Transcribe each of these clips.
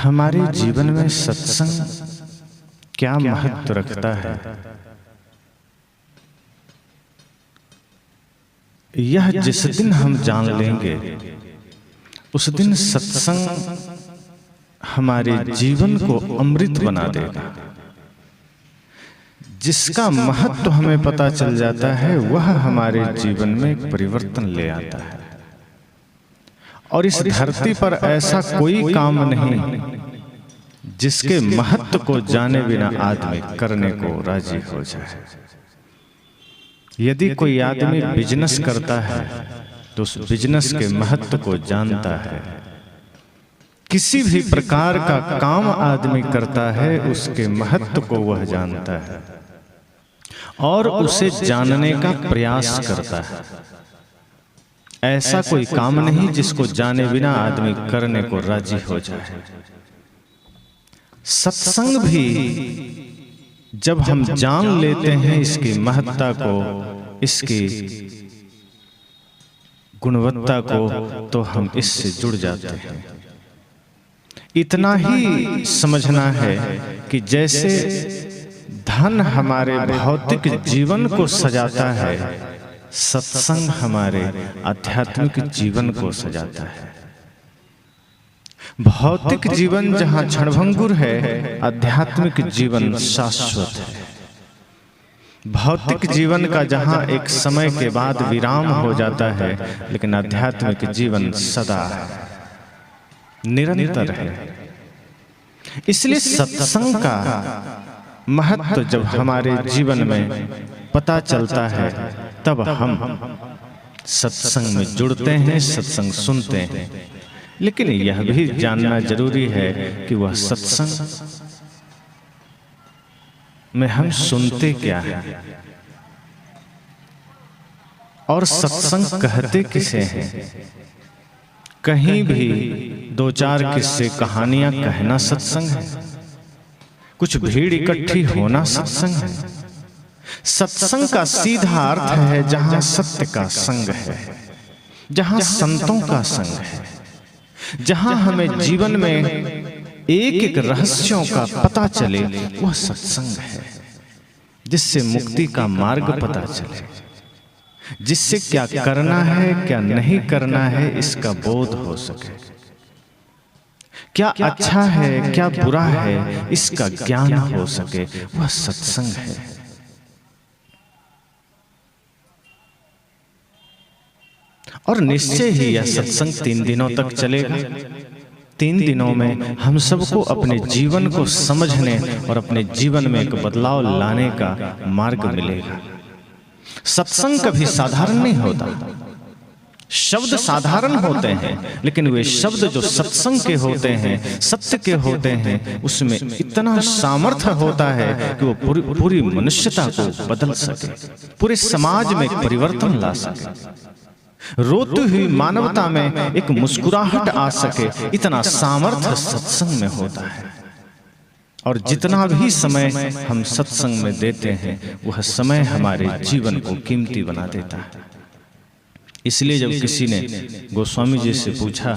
हमारे जीवन में सत्संग क्या महत्व रखता है, यह जिस दिन हम जान लेंगे उस दिन सत्संग हमारे जीवन को अमृत बना देगा। जिसका महत्व हमें पता चल जाता है वह हमारे जीवन में एक परिवर्तन ले आता है। और इस धरती पर ऐसा कोई काम नहीं जिसके महत्व को जाने बिना आदमी करने को राजी हो जाए। यदि कोई आदमी बिजनेस करता है तो उस बिजनेस के महत्व को जानता है। किसी भी प्रकार का काम आदमी करता है उसके महत्व को वह जानता है और उसे जानने का प्रयास करता है। ऐसा कोई काम नहीं जिसको जाने बिना आदमी करने को राजी हो जाए। सत्संग भी जब हम जान लेते हैं इसकी महत्ता को, इसकी गुणवत्ता को, तो हम इससे जुड़ जाते हैं। इतना ही समझना है कि जैसे धन हमारे भौतिक जीवन को सजाता है, सत्संग हमारे आध्यात्मिक जीवन को सजाता है। भौतिक जीवन जहां क्षणभंगुर है, आध्यात्मिक जीवन शाश्वत है। भौतिक जीवन का जहां एक समय के बाद विराम हो जाता है, लेकिन आध्यात्मिक जीवन सदा है, निरंतर है। इसलिए सत्संग का महत्व जब हमारे जीवन में पता चलता है तब हम सत्संग में जुड़ते हैं, सत्संग सुनते हैं। लेकिन यह भी जानना जरूरी है कि वह सत्संग में हम सुनते क्या है और सत्संग कहते किसे हैं। कहीं भी दो चार किस्से कहानियां कहना सत्संग है, कुछ भीड़ इकट्ठी होना सत्संग है। सत्संग का सीधा अर्थ है जहां सत्य का संग है, जहां संतों का संग है, जहां हमें जीवन में एक एक रहस्यों का पता चले, वह सत्संग है। जिससे मुक्ति का मार्ग पता चले, जिससे क्या करना है क्या नहीं करना है इसका बोध हो सके, क्या अच्छा है क्या बुरा है इसका ज्ञान हो सके, वह सत्संग है। और निश्चय ही यह सत्संग 3 दिनों तक चलेगा। 3 दिनों में हम सबको अपने जीवन को समझने और अपने जीवन में एक बदलाव लाने का मार्ग मिलेगा। सत्संग कभी साधारण नहीं होता। शब्द साधारण होते हैं, लेकिन वे शब्द जो सत्संग के होते हैं, सत्य के होते हैं, उसमें इतना सामर्थ्य होता है कि वो पूरी मनुष्यता को बदल सके, पूरे समाज में एक परिवर्तन ला सके, रोती हुई मानवता में एक मुस्कुराहट आ सके। इतना सामर्थ्य सत्संग में होता है। और जितना भी समय हम सत्संग में देते हैं, वह समय हमारे जीवन को कीमती बना देता है। इसलिए जब किसी ने गोस्वामी जी से पूछा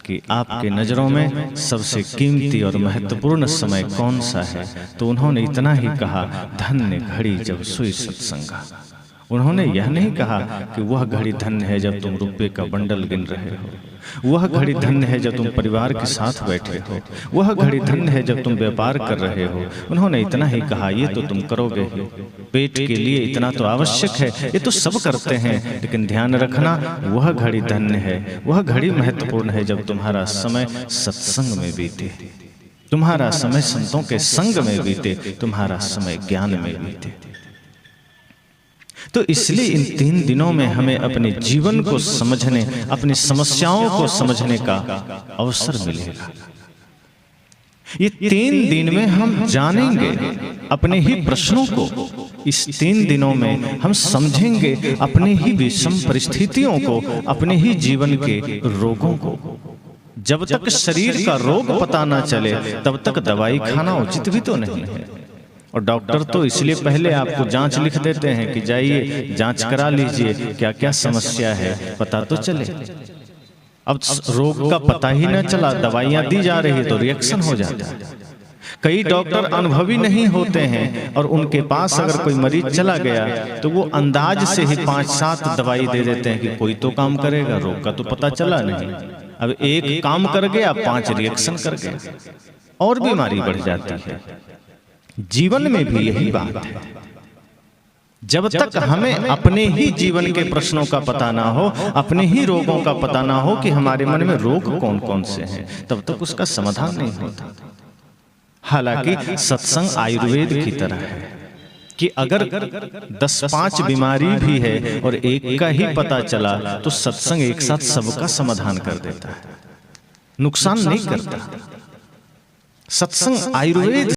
कि आपके नजरों में सबसे कीमती और महत्वपूर्ण समय कौन सा है, तो उन्होंने इतना ही कहा, धन्य घड़ी जब सोई सत्संगा। उन्होंने यह नहीं कहा कि वह घड़ी धन्य है जब तुम रुपये का बंडल गिन रहे हो, वह घड़ी धन्य है जब तुम परिवार के साथ बैठे हो, वह घड़ी धन्य है जब तुम व्यापार कर रहे हो। उन्होंने इतना ही कहा, ये तो तुम करोगे ही, पेट के लिए इतना तो आवश्यक है, ये तो सब करते हैं, लेकिन ध्यान रखना वह घड़ी धन्य है, वह घड़ी महत्वपूर्ण है जब तुम्हारा समय सत्संग में बीते, तुम्हारा समय संतों के संग में बीते, तुम्हारा समय ज्ञान में बीते। तो इसलिए इन 3 दिनों में हमें अपने जीवन को समझने, अपनी समस्याओं को समझने का अवसर मिलेगा। ये 3 दिन में हम जानेंगे अपने ही प्रश्नों को। इस 3 दिनों में हम समझेंगे अपने ही विषम परिस्थितियों को, अपने ही जीवन के रोगों को। जब तक शरीर का रोग पता ना चले तब तक दवाई खाना उचित भी तो नहीं है। और डॉक्टर तो इसलिए पहले आपको जांच लिख देते हैं कि जाइए जांच करा लीजिए, क्या क्या समस्या है पता तो चले। अब रोग का पता ही न चला, दवाइयां दी जा रही तो रिएक्शन हो जाता है। कई डॉक्टर अनुभवी नहीं होते हैं और उनके पास अगर कोई मरीज चला गया तो वो अंदाज से ही 5-7 दवाई दे देते हैं कि कोई तो काम करेगा, रोग का तो पता चला नहीं। अब एक काम कर गया, 5 रिएक्शन कर गया और बीमारी बढ़ जाती है। जीवन में भी यही बात है। जब तक हमें अपने ही जीवन के प्रश्नों का पता ना हो, अपने ही रोगों का पता ना हो कि हमारे मन में रोग कौन कौन से हैं, तब तक उसका समाधान नहीं होता। हालांकि सत्संग आयुर्वेद की तरह है कि अगर 10-5 बीमारी भी है और एक का ही पता चला तो सत्संग एक साथ सबका समाधान कर देता है, नुकसान नहीं करता। सत्संग आयुर्वेद